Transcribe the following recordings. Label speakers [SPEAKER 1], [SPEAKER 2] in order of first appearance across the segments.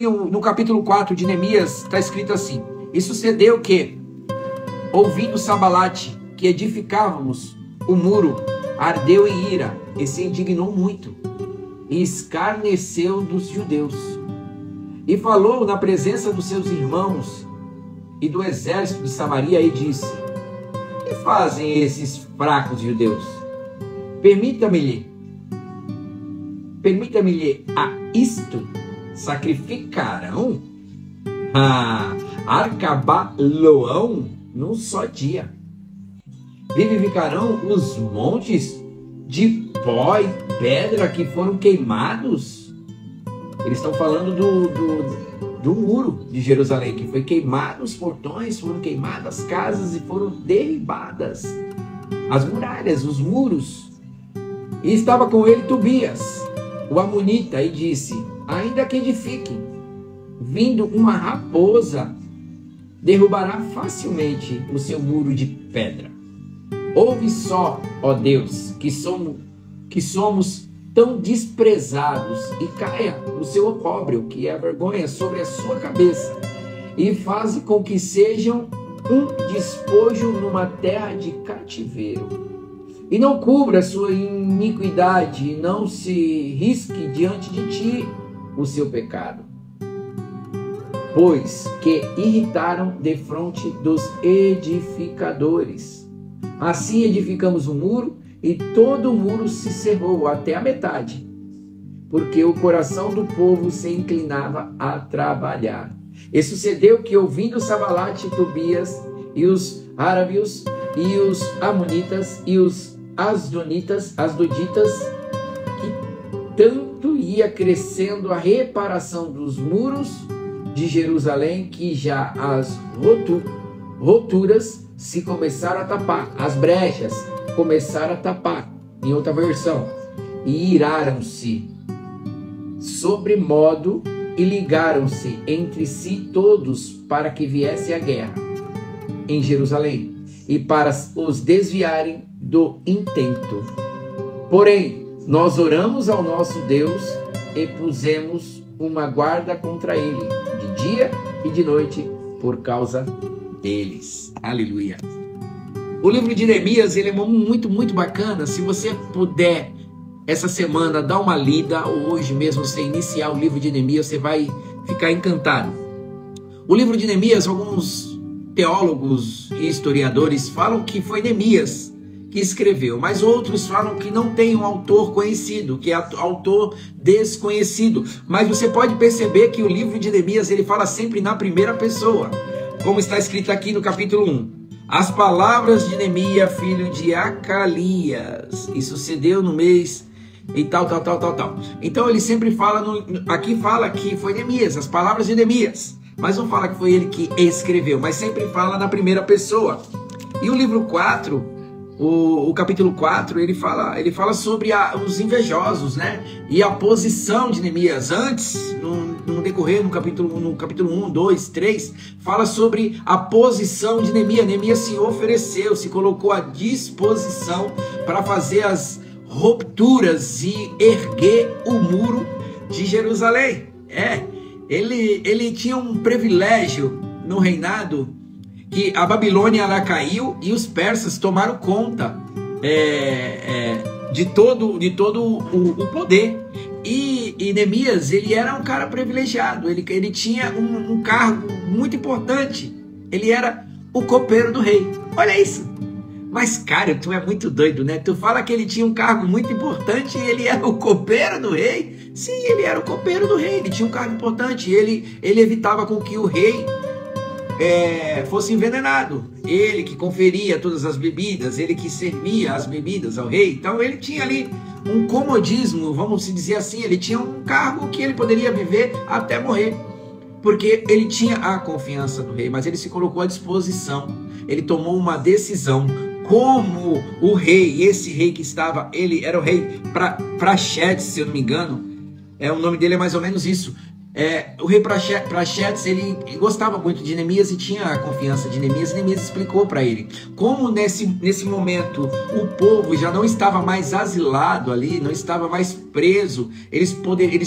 [SPEAKER 1] no capítulo 4 de Neemias está escrito assim: e sucedeu que, ouvindo Sambalate que edificávamos o muro, ardeu em ira e se indignou muito, e escarneceu dos judeus, e falou na presença dos seus irmãos e do exército de Samaria, e disse: que fazem esses fracos judeus? Permita-me-lhe a isto sacrificarão? Arcabaloão num só dia. Vivificarão os montes de pó e pedra que foram queimados. Eles estão falando do muro de Jerusalém, que foi queimado, os portões foram queimados, as casas e foram derribadas, as muralhas, os muros. E estava com ele Tobias, o amonita, e disse: ainda que edifiquem, vindo uma raposa, derrubará facilmente o seu muro de pedra. Ouve só, ó Deus, que somos tão desprezados, e caia o seu opróbrio, que é a vergonha, sobre a sua cabeça, e faze com que sejam um despojo numa terra de cativeiro. E não cubra a sua iniquidade, e não se risque diante de ti o seu pecado, pois que irritaram defronte dos edificadores. Assim edificamos o muro, e todo o muro se cerrou até a metade, porque o coração do povo se inclinava a trabalhar. E sucedeu que, ouvindo Sambalate e Tobias, e os árabios, e os amonitas, e os asdoditas, que tanto ia crescendo a reparação dos muros de Jerusalém, que já as roturas se começaram a tapar, as brechas começaram a tapar, em outra versão, e iraram-se sobremodo, e ligaram-se entre si todos para que viesse a guerra em Jerusalém, e para os desviarem do intento. Porém, nós oramos ao nosso Deus e pusemos uma guarda contra ele, de dia e de noite, por causa deles. Aleluia. O livro de Neemias, ele é muito, muito bacana. Se você puder, essa semana, dar uma lida, ou hoje mesmo você iniciar o livro de Neemias, você vai ficar encantado. O livro de Neemias, alguns teólogos e historiadores falam que foi Neemias que escreveu, mas outros falam que não tem um autor conhecido, que é autor desconhecido. Mas você pode perceber que o livro de Neemias, ele fala sempre na primeira pessoa, como está escrito aqui no capítulo 1. As palavras de Neemias, filho de Acalias, e sucedeu no mês e tal. Então ele sempre fala, aqui fala que foi Neemias, as palavras de Neemias, mas não fala que foi ele que escreveu, mas sempre fala na primeira pessoa. E o livro 4, o capítulo 4, ele fala sobre os invejosos, né? E a posição de Neemias. Antes, no decorrer, no capítulo 1, 2, 3, fala sobre a posição de Neemias. Neemias se ofereceu, se colocou à disposição para fazer as rupturas e erguer o muro de Jerusalém. Ele tinha um privilégio no reinado, que a Babilônia ela caiu e os persas tomaram conta de todo o poder. E Neemias, ele era um cara privilegiado, ele tinha um cargo muito importante, ele era o copeiro do rei. Olha isso! Mas, cara, tu é muito doido, né? Tu fala que ele tinha um cargo muito importante e ele era o copeiro do rei? Sim, ele era o copeiro do rei, ele tinha um cargo importante, ele evitava com que o rei fosse envenenado. Ele que conferia todas as bebidas, ele que servia as bebidas ao rei. Então ele tinha ali um comodismo, vamos dizer assim, ele tinha um cargo que ele poderia viver até morrer, porque ele tinha a confiança do rei, mas ele se colocou à disposição, ele tomou uma decisão como o rei. Esse rei que estava, ele era o rei Praxedes, se eu não me engano, o nome dele é mais ou menos isso. O rei Praxedes, ele gostava muito de Neemias e tinha a confiança de Neemias. E Neemias explicou para ele como nesse momento o povo já não estava mais asilado ali, não estava mais preso, eles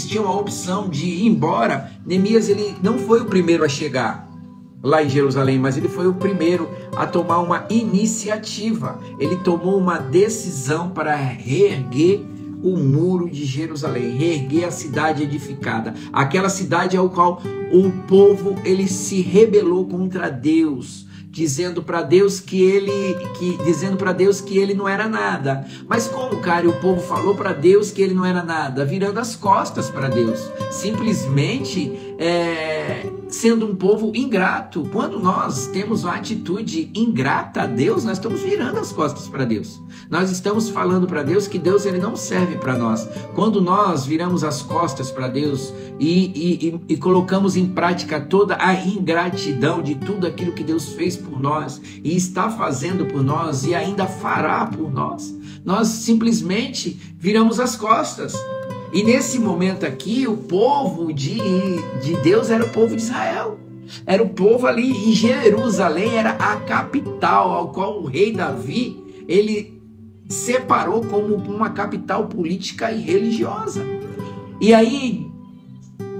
[SPEAKER 1] tinham a opção de ir embora. Neemias, ele não foi o primeiro a chegar lá em Jerusalém, mas ele foi o primeiro a tomar uma iniciativa. Ele tomou uma decisão para reerguer o muro de Jerusalém, reerguer a cidade edificada, aquela cidade ao qual o povo ele se rebelou contra Deus, dizendo para Deus que ele não era nada. Mas como, cara, o povo falou para Deus que ele não era nada, virando as costas para Deus, simplesmente sendo um povo ingrato. Quando nós temos uma atitude ingrata a Deus, nós estamos virando as costas para Deus. Nós estamos falando para Deus que Deus ele não serve para nós. Quando nós viramos as costas para Deus e colocamos em prática toda a ingratidão de tudo aquilo que Deus fez por nós e está fazendo por nós e ainda fará por nós, nós simplesmente viramos as costas. E nesse momento aqui, o povo de Deus era o povo de Israel. Era o povo ali em Jerusalém, era a capital ao qual o rei Davi, ele separou como uma capital política e religiosa. E aí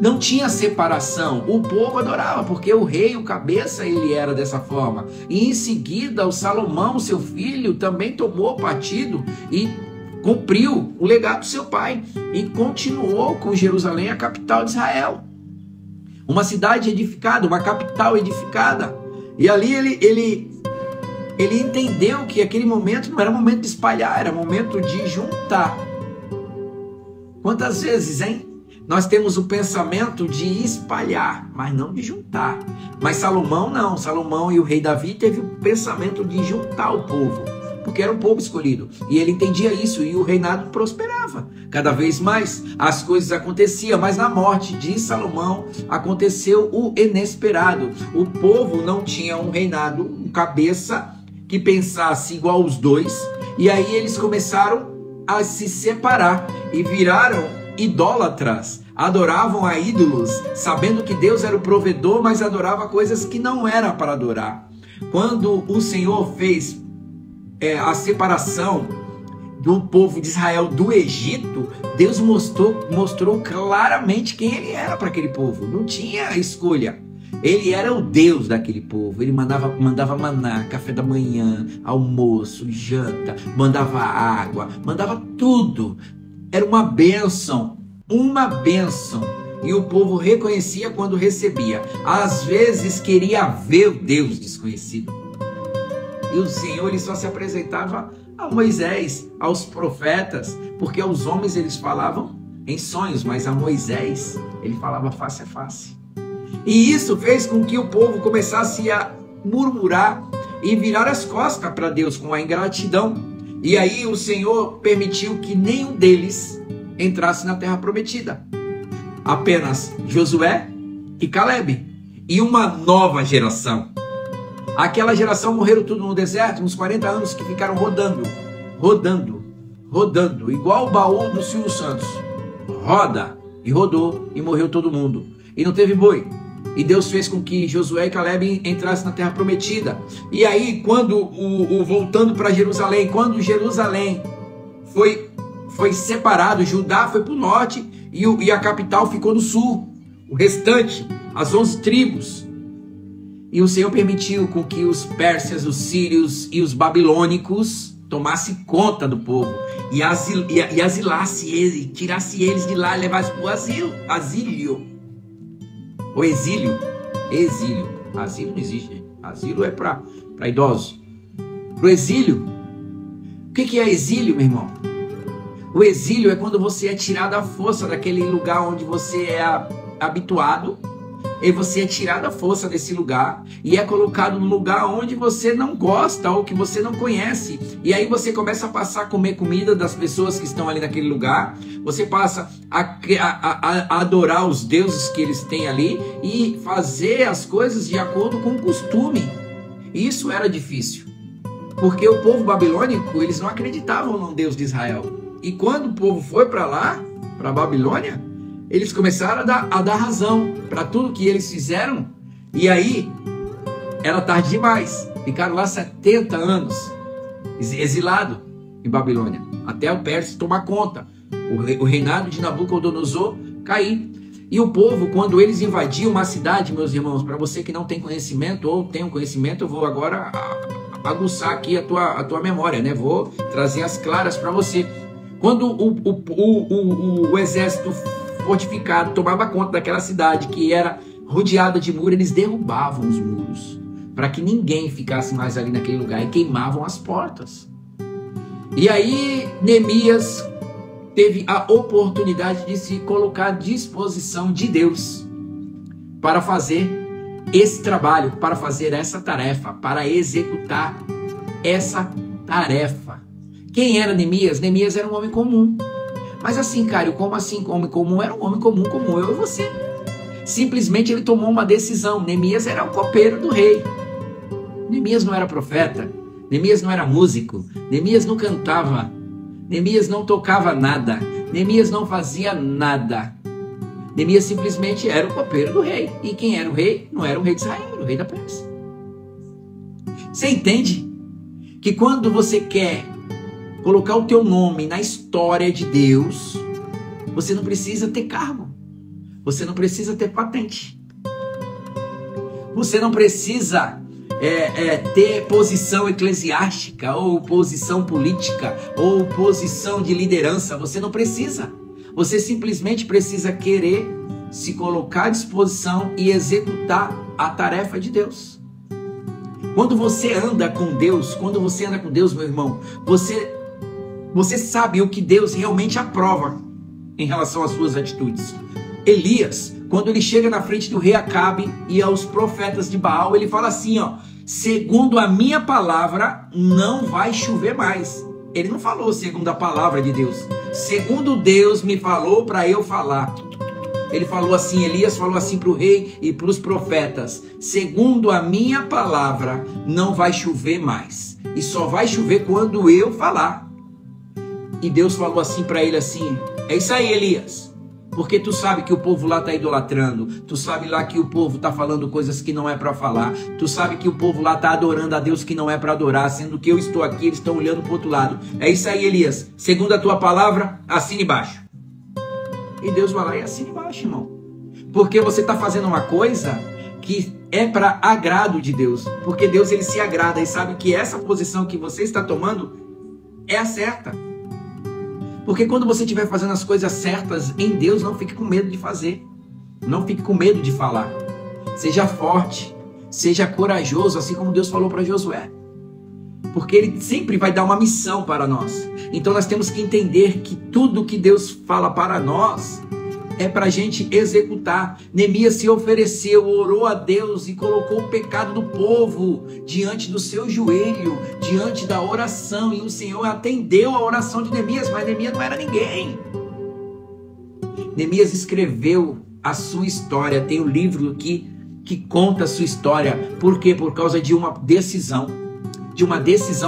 [SPEAKER 1] não tinha separação, o povo adorava, porque o rei, o cabeça, ele era dessa forma. E em seguida, o Salomão, seu filho, também tomou partido e cumpriu o legado do seu pai e continuou com Jerusalém, a capital de Israel. Uma cidade edificada, uma capital edificada. E ali ele entendeu que aquele momento não era momento de espalhar, era momento de juntar. Quantas vezes, hein? Nós temos o pensamento de espalhar, mas não de juntar. Mas Salomão não. Salomão e o rei Davi teve o pensamento de juntar o povo, porque era um povo escolhido. E ele entendia isso e o reinado prosperava. Cada vez mais as coisas aconteciam, mas na morte de Salomão aconteceu o inesperado. O povo não tinha um reinado, um cabeça que pensasse igual os dois. E aí eles começaram a se separar e viraram idólatras, adoravam a ídolos, sabendo que Deus era o provedor, mas adorava coisas que não era para adorar. Quando o Senhor fez a separação do povo de Israel do Egito, Deus mostrou claramente quem ele era para aquele povo. Não tinha escolha. Ele era o Deus daquele povo. Ele mandava maná, café da manhã, almoço, janta, mandava água, mandava tudo. Era uma bênção, uma bênção. E o povo reconhecia quando recebia. Às vezes queria ver o Deus desconhecido. E o Senhor ele só se apresentava a Moisés, aos profetas, porque aos homens eles falavam em sonhos, mas a Moisés ele falava face a face. E isso fez com que o povo começasse a murmurar e virar as costas para Deus com a ingratidão. E aí o Senhor permitiu que nenhum deles entrasse na terra prometida. Apenas Josué e Calebe e uma nova geração. Aquela geração morreram tudo no deserto, uns 40 anos que ficaram rodando, igual o baú do Silvio Santos. Roda e rodou e morreu todo mundo. E não teve boi. E Deus fez com que Josué e Calebe entrassem na terra prometida. E aí, voltando para Jerusalém, quando Jerusalém foi separado, Judá foi para o norte e a capital ficou no sul. O restante, as 11 tribos. E o Senhor permitiu com que os persas, os sírios e os babilônicos tomassem conta do povo e asilasse eles, tirasse eles de lá e levasse para o asilo. O exílio. Asilo não existe. Asilo é para idosos. Para o exílio. O que é exílio, meu irmão? O exílio é quando você é tirado à força daquele lugar onde você é habituado. E você é tirado à força desse lugar e é colocado no lugar onde você não gosta ou que você não conhece. E aí você começa a passar a comer comida das pessoas que estão ali naquele lugar. Você passa a adorar os deuses que eles têm ali e fazer as coisas de acordo com o costume. Isso era difícil, porque o povo babilônico, eles não acreditavam no Deus de Israel. E quando o povo foi para lá, para a Babilônia, eles começaram a dar razão para tudo que eles fizeram. E aí, era tarde demais. Ficaram lá 70 anos, exilados em Babilônia, até o Pérsia tomar conta, o reinado de Nabucodonosor cair. E o povo, quando eles invadiam uma cidade, meus irmãos, para você que não tem conhecimento ou tem um conhecimento, eu vou agora aguçar aqui a tua memória, né? Vou trazer as claras para você. Quando o exército fortificado tomava conta daquela cidade que era rodeada de muro, eles derrubavam os muros para que ninguém ficasse mais ali naquele lugar e queimavam as portas. E aí Neemias teve a oportunidade de se colocar à disposição de Deus para fazer esse trabalho, para fazer essa tarefa, para executar essa tarefa. Quem era Neemias? Neemias era um homem comum. Mas assim, Cário, como assim homem comum? Era um homem comum como eu e você. Simplesmente ele tomou uma decisão. Neemias era o copeiro do rei. Neemias não era profeta. Neemias não era músico. Neemias não cantava. Neemias não tocava nada. Neemias não fazia nada. Neemias simplesmente era o copeiro do rei. E quem era o rei? Não era o rei de Israel, era o rei da Pérsia. Você entende que quando você quer colocar o teu nome na história de Deus, você não precisa ter cargo. Você não precisa ter patente. Você não precisa ter posição eclesiástica, ou posição política, ou posição de liderança. Você não precisa. Você simplesmente precisa querer se colocar à disposição e executar a tarefa de Deus. Quando você anda com Deus, meu irmão, você sabe o que Deus realmente aprova em relação às suas atitudes. Elias, quando ele chega na frente do rei Acabe e aos profetas de Baal, ele fala assim, ó: segundo a minha palavra, não vai chover mais. Ele não falou segundo a palavra de Deus. Segundo Deus me falou para eu falar. Ele falou assim, Elias falou assim para o rei e para os profetas: segundo a minha palavra, não vai chover mais. E só vai chover quando eu falar. E Deus falou assim para ele assim: é isso aí, Elias. Porque tu sabe que o povo lá está idolatrando. Tu sabe lá que o povo está falando coisas que não é para falar. Tu sabe que o povo lá está adorando a Deus que não é para adorar. Sendo que eu estou aqui, eles estão olhando para o outro lado. É isso aí, Elias. Segundo a tua palavra, assine embaixo. E Deus vai lá e assine embaixo, irmão. Porque você está fazendo uma coisa que é para agrado de Deus. Porque Deus, ele se agrada e sabe que essa posição que você está tomando é a certa. Porque quando você estiver fazendo as coisas certas em Deus, não fique com medo de fazer. Não fique com medo de falar. Seja forte, seja corajoso, assim como Deus falou para Josué. Porque ele sempre vai dar uma missão para nós. Então nós temos que entender que tudo que Deus fala para nós é para a gente executar. Neemias se ofereceu, orou a Deus e colocou o pecado do povo diante do seu joelho, diante da oração. E o Senhor atendeu a oração de Neemias, mas Neemias não era ninguém. Neemias escreveu a sua história, tem um livro aqui que conta a sua história. Por quê? Por causa de uma decisão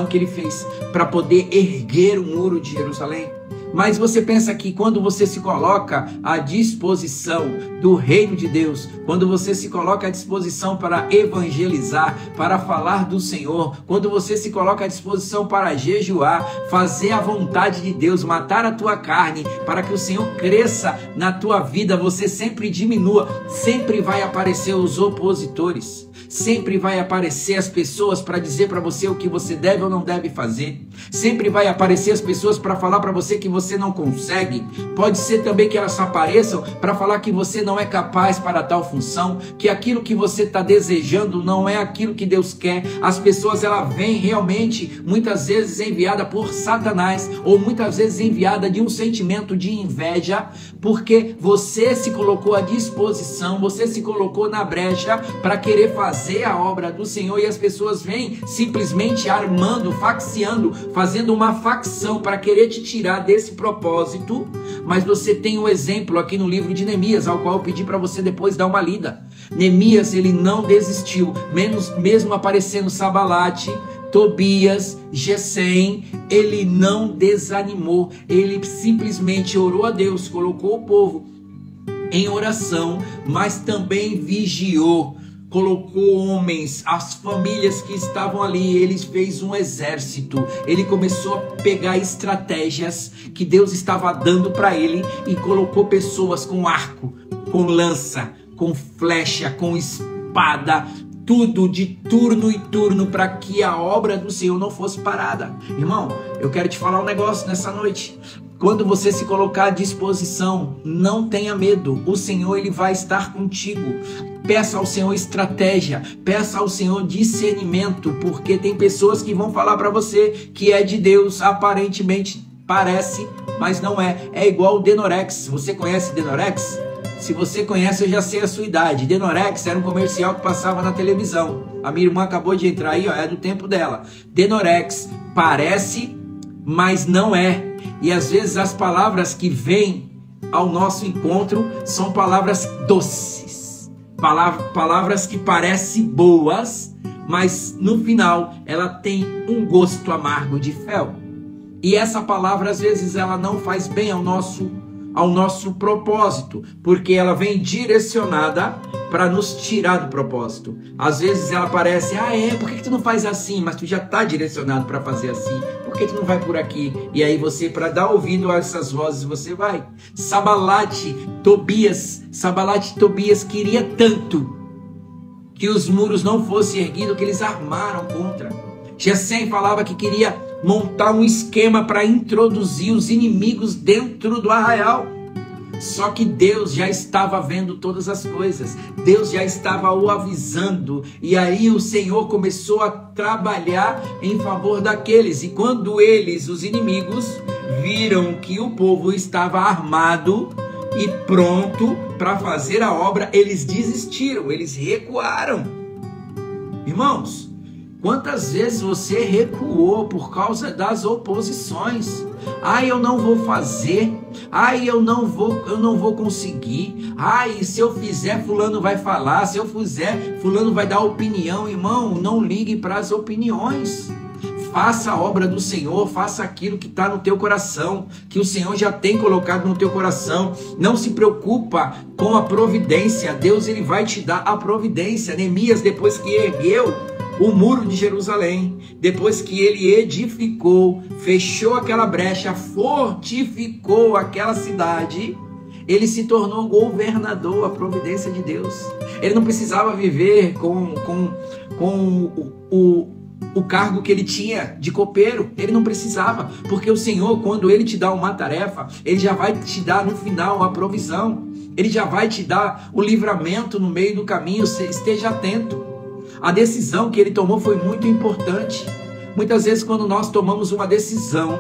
[SPEAKER 1] que ele fez para poder erguer o muro de Jerusalém. Mas você pensa que quando você se coloca à disposição do reino de Deus, quando você se coloca à disposição para evangelizar, para falar do Senhor, quando você se coloca à disposição para jejuar, fazer a vontade de Deus, matar a tua carne, para que o Senhor cresça na tua vida, você sempre diminua, sempre vai aparecer os opositores. Sempre vai aparecer as pessoas para dizer para você o que você deve ou não deve fazer. Sempre vai aparecer as pessoas para falar para você que você não consegue. Pode ser também que elas apareçam para falar que você não é capaz para tal função, que aquilo que você está desejando não é aquilo que Deus quer. As pessoas, elas vêm realmente, muitas vezes enviada por Satanás, ou muitas vezes enviada de um sentimento de inveja, porque você se colocou à disposição, você se colocou na brecha para querer fazer a obra do Senhor, e as pessoas vêm simplesmente armando, facciando, fazendo uma facção para querer te tirar desse propósito. Mas você tem um exemplo aqui no livro de Neemias, ao qual eu pedi para você depois dar uma lida. Neemias, ele não desistiu, mesmo aparecendo Sabalate, Tobias, Gesem, ele não desanimou, ele simplesmente orou a Deus, colocou o povo em oração, mas também vigiou. Colocou homens, as famílias que estavam ali, ele fez um exército, ele começou a pegar estratégias que Deus estava dando para ele e colocou pessoas com arco, com lança, com flecha, com espada, tudo de turno em turno para que a obra do Senhor não fosse parada. Irmão, eu quero te falar um negócio nessa noite. Quando você se colocar à disposição, não tenha medo. O Senhor, ele vai estar contigo. Peça ao Senhor estratégia, peça ao Senhor discernimento, porque tem pessoas que vão falar para você que é de Deus, aparentemente parece, mas não é. É igual o Denorex. Você conhece Denorex? Se você conhece, eu já sei a sua idade. Denorex era um comercial que passava na televisão. A minha irmã acabou de entrar aí, ó, é do tempo dela. Denorex parece, mas não é. E às vezes as palavras que vêm ao nosso encontro são palavras doces, palavras que parecem boas, mas no final ela tem um gosto amargo de fel. E essa palavra às vezes ela não faz bem ao nosso propósito, porque ela vem direcionada para nos tirar do propósito. Às vezes ela parece, por que tu não faz assim? Mas tu já está direcionado para fazer assim. Por que tu não vai por aqui? E aí você, para dar ouvido a essas vozes, você vai. Sanbalate Tobias queria tanto que os muros não fossem erguidos, que eles armaram contra. Gesem falava que queria montar um esquema para introduzir os inimigos dentro do arraial. Só que Deus já estava vendo todas as coisas. Deus já estava o avisando. E aí o Senhor começou a trabalhar em favor daqueles. E quando eles, os inimigos, viram que o povo estava armado e pronto para fazer a obra, eles desistiram, eles recuaram. Irmãos, quantas vezes você recuou por causa das oposições? Eu não vou fazer. Eu não vou conseguir. Se eu fizer, fulano vai falar. Se eu fizer, fulano vai dar opinião. Irmão, não ligue para as opiniões. Faça a obra do Senhor, faça aquilo que está no teu coração, que o Senhor já tem colocado no teu coração. Não se preocupa com a providência. Deus, ele vai te dar a providência. Neemias, depois que ergueu o muro de Jerusalém, depois que ele edificou, fechou aquela brecha, fortificou aquela cidade, ele se tornou governador, a providência de Deus. Ele não precisava viver com o cargo que ele tinha de copeiro. Ele não precisava, porque o Senhor, quando ele te dá uma tarefa, ele já vai te dar no final a provisão. Ele já vai te dar o livramento no meio do caminho. Esteja atento. A decisão que ele tomou foi muito importante. Muitas vezes, quando nós tomamos uma decisão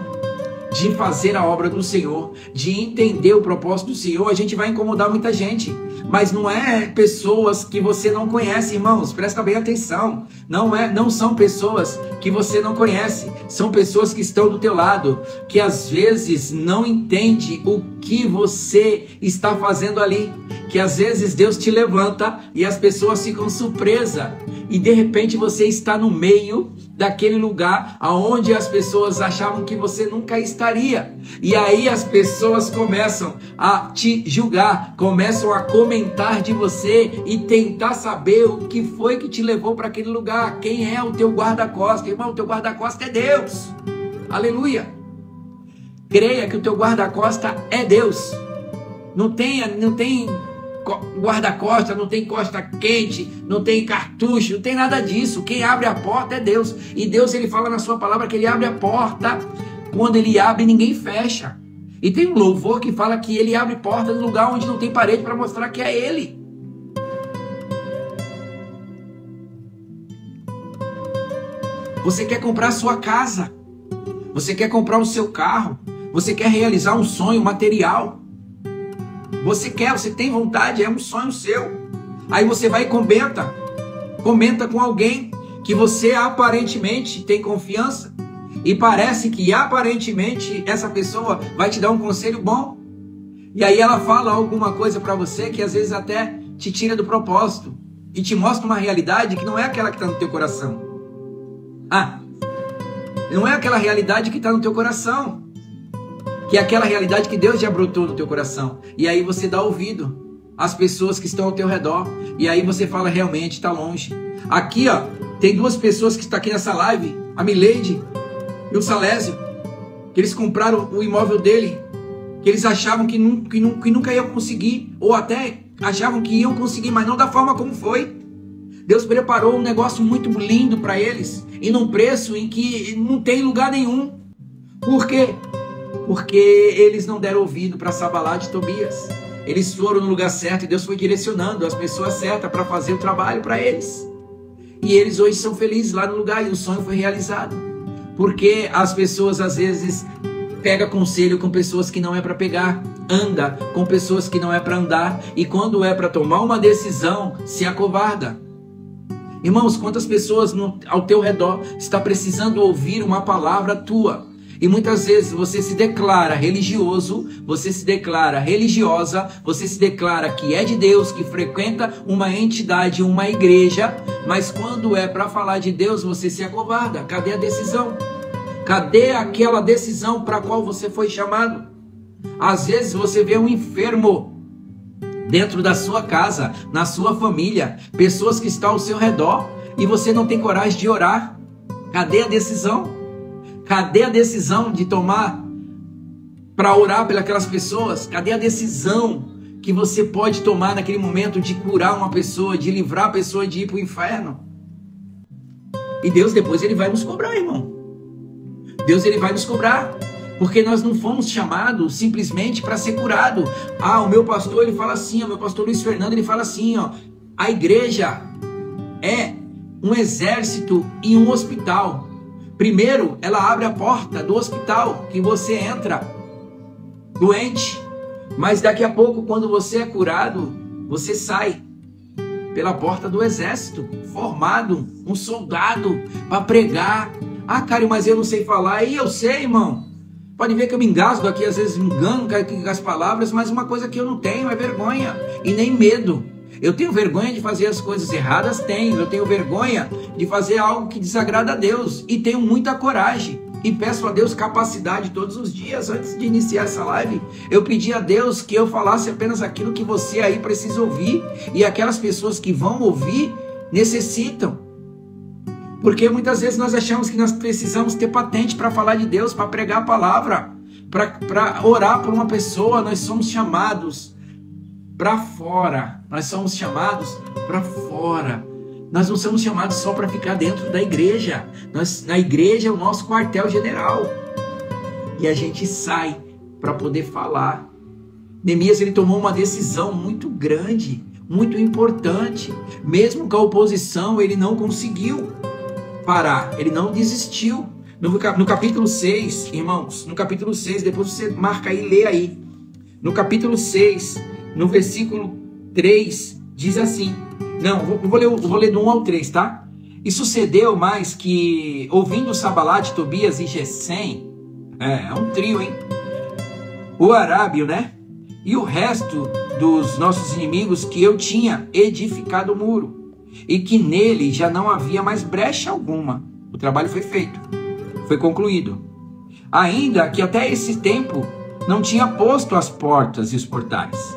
[SPEAKER 1] de fazer a obra do Senhor, de entender o propósito do Senhor, a gente vai incomodar muita gente. Mas não é pessoas que você não conhece, irmãos, presta bem atenção. Não são pessoas que você não conhece, são pessoas que estão do teu lado, que às vezes não entende o que você está fazendo ali, que às vezes Deus te levanta e as pessoas ficam surpresas, e de repente você está no meio daquele lugar aonde as pessoas achavam que você nunca estaria, e aí as pessoas começam a te julgar, começam a comentar de você e tentar saber o que foi que te levou para aquele lugar, quem é o teu guarda-costas. Irmão, o teu guarda-costas é Deus, aleluia. Creia que o teu guarda-costas é Deus. Não tem guarda-costas, não tem costa quente, não tem cartucho, não tem nada disso. Quem abre a porta é Deus. E Deus, ele fala na sua palavra que ele abre a porta. Quando ele abre, ninguém fecha. E tem um louvor que fala que ele abre porta no lugar onde não tem parede, para mostrar que é ele. Você quer comprar a sua casa, você quer comprar o seu carro, você quer realizar um sonho material, você tem vontade, é um sonho seu. Aí você vai e comenta com alguém que você aparentemente tem confiança, e parece que aparentemente essa pessoa vai te dar um conselho bom, e aí ela fala alguma coisa para você que às vezes até te tira do propósito e te mostra uma realidade que não é aquela que está no teu coração. Não é aquela realidade que está no teu coração, que é aquela realidade que Deus já brotou no teu coração. E aí você dá ouvido. as pessoas que estão ao teu redor. E aí você fala, realmente está longe. Aqui, ó, tem duas pessoas que estão aqui nessa live, a Mileide e o Salésio, que eles compraram o imóvel dele, que eles achavam que nunca iam conseguir, ou até achavam que iam conseguir, mas não da forma como foi. Deus preparou um negócio muito lindo para eles, e num preço em que não tem lugar nenhum. Por quê? Porque eles não deram ouvido para Sanbalat e Tobias. Eles foram no lugar certo e Deus foi direcionando as pessoas certas para fazer o trabalho para eles. E eles hoje são felizes lá no lugar e o sonho foi realizado. Porque as pessoas às vezes pegam conselho com pessoas que não é para pegar, anda com pessoas que não é para andar, e quando é para tomar uma decisão, se acovarda. Irmãos, quantas pessoas ao teu redor está precisando ouvir uma palavra tua? E muitas vezes você se declara religioso, você se declara religiosa, você se declara que é de Deus, que frequenta uma entidade, uma igreja, mas quando é para falar de Deus, você se acovarda. Cadê a decisão? Cadê aquela decisão para a qual você foi chamado? Às vezes você vê um enfermo dentro da sua casa, na sua família, pessoas que estão ao seu redor, e você não tem coragem de orar. Cadê a decisão? Cadê a decisão de tomar para orar pelas pessoas? Cadê a decisão que você pode tomar naquele momento de curar uma pessoa, de livrar a pessoa de ir para o inferno? E Deus depois ele vai nos cobrar, irmão. Deus ele vai nos cobrar. Porque nós não fomos chamados simplesmente para ser curado. Ah, o meu pastor ele fala assim, o meu pastor Luiz Fernando ele fala assim, ó, a igreja é um exército e um hospital. Primeiro, ela abre a porta do hospital, que você entra doente, mas daqui a pouco, quando você é curado, você sai pela porta do exército, formado, um soldado, para pregar. Ah, cara, mas eu não sei falar. E eu sei, irmão. Pode ver que eu me engasgo aqui, às vezes me engano com as palavras, mas uma coisa que eu não tenho é vergonha e nem medo. Eu tenho vergonha de fazer as coisas erradas? Tenho. Eu tenho vergonha de fazer algo que desagrada a Deus. E tenho muita coragem. E peço a Deus capacidade todos os dias. Antes de iniciar essa live, eu pedi a Deus que eu falasse apenas aquilo que você aí precisa ouvir. E aquelas pessoas que vão ouvir, necessitam. Porque muitas vezes nós achamos que nós precisamos ter patente para falar de Deus, para pregar a palavra, para orar por uma pessoa. Nós somos chamados para fora. Nós somos chamados para fora. Nós não somos chamados só para ficar dentro da igreja. Na igreja é o nosso quartel-general. E a gente sai para poder falar. Neemias ele tomou uma decisão muito grande, muito importante. Mesmo com a oposição, ele não conseguiu parar. Ele não desistiu. No capítulo 6, irmãos, no capítulo 6, depois você marca aí, lê aí. No capítulo 6... no versículo 3, diz assim. Não, vou ler do 1 ao 3, tá? E sucedeu mais que, ouvindo Sanbalat, Tobias e Gesem, é um trio, hein? O arábio, né? E o resto dos nossos inimigos, que eu tinha edificado o muro, e que nele já não havia mais brecha alguma. O trabalho foi feito, foi concluído. Ainda que até esse tempo não tinha posto as portas e os portais.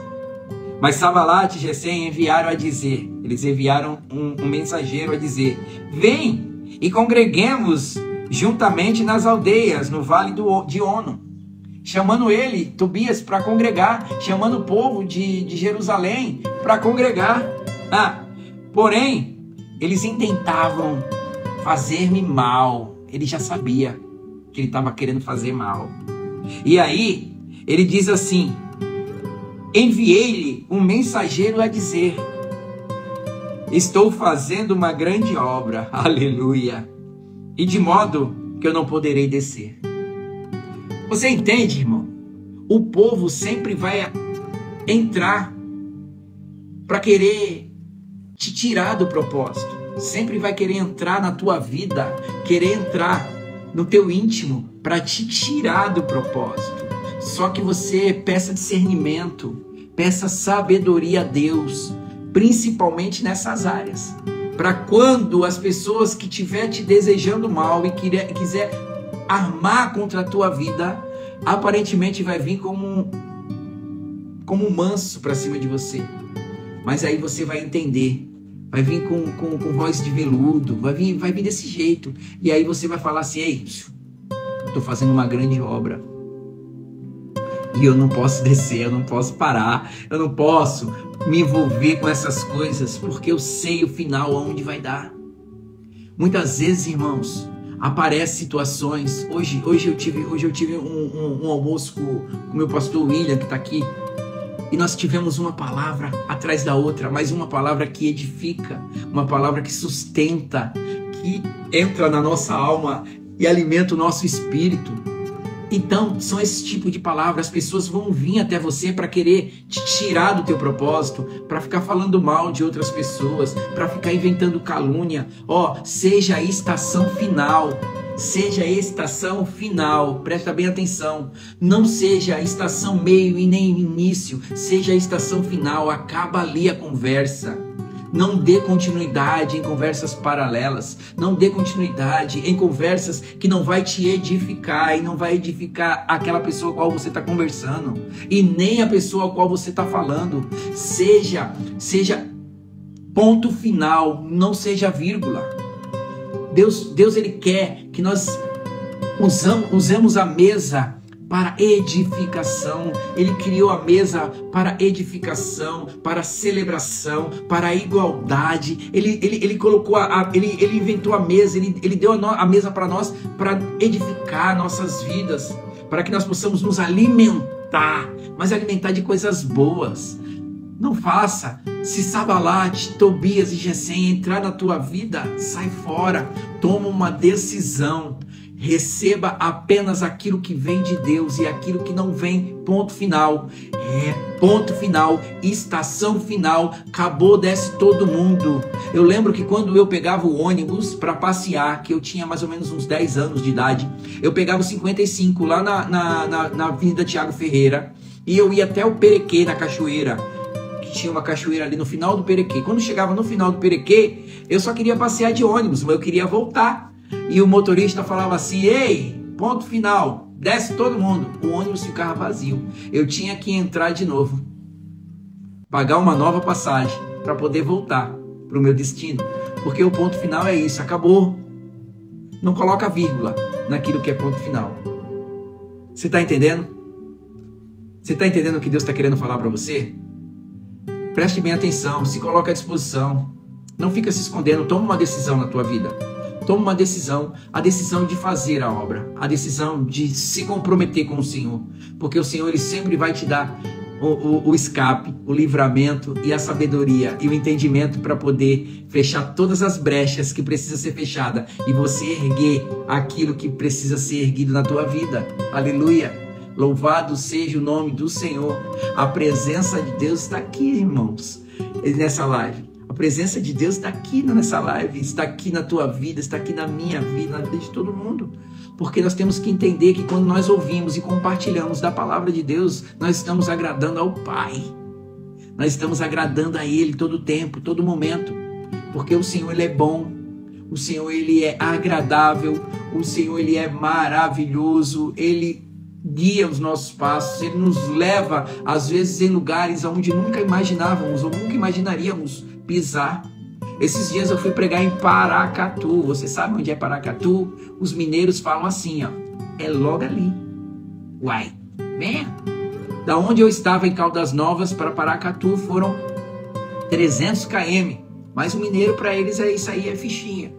[SPEAKER 1] Mas Sanbalat e Gesem enviaram a dizer, eles enviaram um mensageiro a dizer, vem e congreguemos juntamente nas aldeias, no vale de Ono. Chamando ele, Tobias, para congregar, chamando o povo de Jerusalém para congregar. Porém, eles intentavam fazer-me mal. Ele já sabia que ele estava querendo fazer mal. E aí, ele diz assim, enviei-lhe um mensageiro a dizer, estou fazendo uma grande obra, aleluia, e de modo que eu não poderei descer. Você entende, irmão? O povo sempre vai entrar para querer te tirar do propósito, sempre vai querer entrar na tua vida, querer entrar no teu íntimo para te tirar do propósito. Só que você peça discernimento, peça sabedoria a Deus, principalmente nessas áreas. Para quando as pessoas que estiver te desejando mal e quiser armar contra a tua vida, aparentemente vai vir como como um manso para cima de você. Mas aí você vai entender, vai vir com voz de veludo, vai vir desse jeito. E aí você vai falar assim: ei, estou fazendo uma grande obra. E eu não posso descer, eu não posso parar, eu não posso me envolver com essas coisas, porque eu sei o final aonde vai dar. Muitas vezes, irmãos, aparecem situações. Hoje eu tive um almoço com o meu pastor William, que está aqui, e nós tivemos uma palavra atrás da outra, mas uma palavra que edifica, uma palavra que sustenta, que entra na nossa alma e alimenta o nosso espírito. Então, são esse tipo de palavras. As pessoas vão vir até você para querer te tirar do teu propósito, para ficar falando mal de outras pessoas, para ficar inventando calúnia. Seja a estação final. Seja a estação final. Presta bem atenção. Não seja a estação meio e nem início. Seja a estação final. Acaba ali a conversa. Não dê continuidade em conversas paralelas. Não dê continuidade em conversas que não vai te edificar e não vai edificar aquela pessoa com a qual você está conversando e nem a pessoa com a qual você está falando. Seja ponto final, não seja vírgula. Deus ele quer que nós usemos a mesa para edificação. Ele criou a mesa para edificação, para celebração, para igualdade. Ele colocou ele inventou a mesa, ele deu a mesa para nós, para edificar nossas vidas, para que nós possamos nos alimentar, mas alimentar de coisas boas. Não faça. Se Sanbalate, Tobias e Gesem entrar na tua vida, sai fora. Toma uma decisão. Receba apenas aquilo que vem de Deus e aquilo que não vem, ponto final. Ponto final, estação final, acabou, desce todo mundo. Eu lembro que quando eu pegava o ônibus para passear, que eu tinha mais ou menos uns 10 anos de idade, eu pegava o 55 lá na Avenida Tiago Ferreira e eu ia até o Perequê, na cachoeira, que tinha uma cachoeira ali no final do Perequê. Quando chegava no final do Perequê, eu só queria passear de ônibus, mas eu queria voltar. E o motorista falava assim: ei, ponto final, desce todo mundo. O ônibus ficava vazio. Eu tinha que entrar de novo, pagar uma nova passagem para poder voltar para o meu destino. Porque o ponto final é isso, acabou. Não coloca vírgula naquilo que é ponto final. Você está entendendo? Você está entendendo o que Deus está querendo falar para você? Preste bem atenção, se coloque à disposição. Não fica se escondendo, toma uma decisão na tua vida. Toma uma decisão, a decisão de fazer a obra, a decisão de se comprometer com o Senhor, porque o Senhor ele sempre vai te dar o escape, o livramento e a sabedoria e o entendimento para poder fechar todas as brechas que precisam ser fechadas e você erguer aquilo que precisa ser erguido na tua vida. Aleluia! Louvado seja o nome do Senhor. A presença de Deus está aqui, irmãos, nessa live. A presença de Deus está aqui nessa live, está aqui na tua vida, está aqui na minha vida, na vida de todo mundo. Porque nós temos que entender que quando nós ouvimos e compartilhamos da palavra de Deus, nós estamos agradando ao Pai. Nós estamos agradando a Ele todo o tempo, todo momento. Porque o Senhor ele é bom, o Senhor ele é agradável, o Senhor ele é maravilhoso, Ele guia os nossos passos, Ele nos leva às vezes em lugares onde nunca imaginávamos ou nunca imaginaríamos pisar. Esses dias eu fui pregar em Paracatu. Você sabe onde é Paracatu? Os mineiros falam assim, é logo ali. Uai, venha. Da onde eu estava em Caldas Novas para Paracatu foram 300 km. Mas o mineiro para eles é isso aí, é fichinha.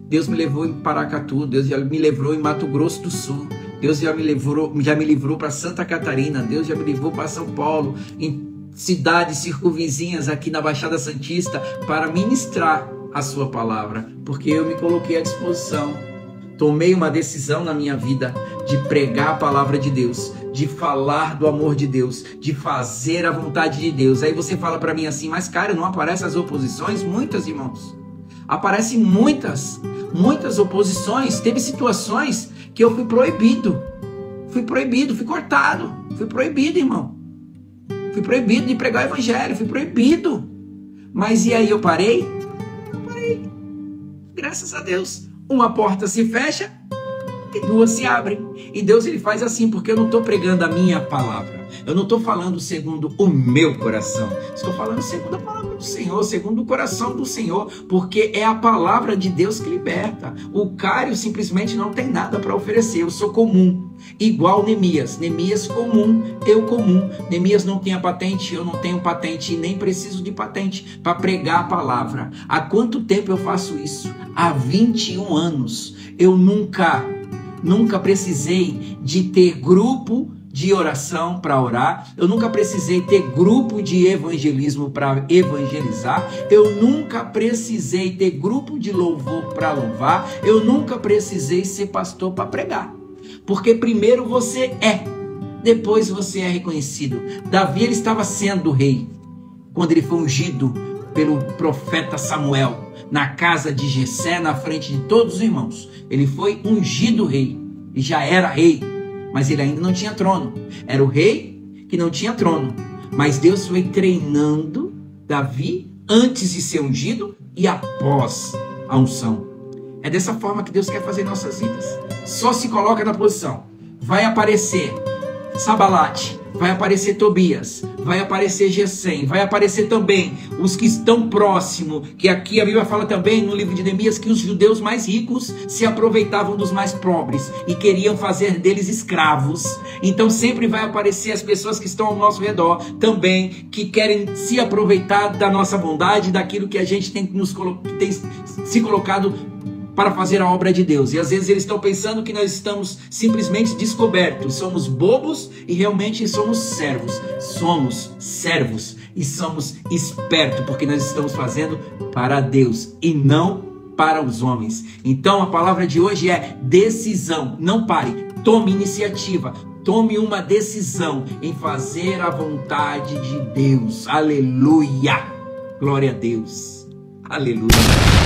[SPEAKER 1] Deus me levou em Paracatu, Deus já me levou em Mato Grosso do Sul, Deus já me livrou para Santa Catarina, Deus já me levou para São Paulo, em cidades circunvizinhas aqui na Baixada Santista, para ministrar a sua palavra, porque eu me coloquei à disposição. Tomei uma decisão na minha vida de pregar a palavra de Deus, de falar do amor de Deus, de fazer a vontade de Deus. Aí você fala para mim assim: mas cara, não aparecem as oposições? Muitas, irmãos. Aparecem muitas oposições. Teve situações que eu fui proibido, fui cortado, fui proibido, irmão. Fui proibido de pregar o evangelho, fui proibido. Mas e aí eu parei? Eu parei. Graças a Deus. Uma porta se fecha e duas se abrem. E Deus ele faz assim, porque eu não estou pregando a minha palavra. Eu não estou falando segundo o meu coração. Estou falando segundo a palavra do Senhor, segundo o coração do Senhor, porque é a palavra de Deus que liberta. O Cário simplesmente não tem nada para oferecer. Eu sou comum, igual Neemias. Neemias comum, eu comum. Neemias não tem a patente, eu não tenho patente e nem preciso de patente para pregar a palavra. Há quanto tempo eu faço isso? Há 21 anos. Eu nunca precisei de ter grupo de oração para orar, eu nunca precisei ter grupo de evangelismo para evangelizar, eu nunca precisei ter grupo de louvor para louvar, eu nunca precisei ser pastor para pregar, porque primeiro você é, depois você é reconhecido. Davi, ele estava sendo rei quando ele foi ungido pelo profeta Samuel na casa de Jessé, na frente de todos os irmãos. Ele foi ungido rei e já era rei, mas ele ainda não tinha trono. Era o rei que não tinha trono, mas Deus foi treinando Davi antes de ser ungido e após a unção. É dessa forma que Deus quer fazer em nossas vidas. Só se coloca na posição. Vai aparecer Sabalate, vai aparecer Tobias, vai aparecer Gesem, vai aparecer também os que estão próximos, que aqui a Bíblia fala também no livro de Neemias que os judeus mais ricos se aproveitavam dos mais pobres e queriam fazer deles escravos. Então sempre vai aparecer as pessoas que estão ao nosso redor também, que querem se aproveitar da nossa bondade, daquilo que a gente tem se colocado para fazer a obra de Deus. E às vezes eles estão pensando que nós estamos simplesmente descobertos, somos bobos e realmente somos servos. Somos servos e somos espertos, porque nós estamos fazendo para Deus e não para os homens. Então a palavra de hoje é decisão. Não pare, tome iniciativa. Tome uma decisão em fazer a vontade de Deus. Aleluia! Glória a Deus. Aleluia.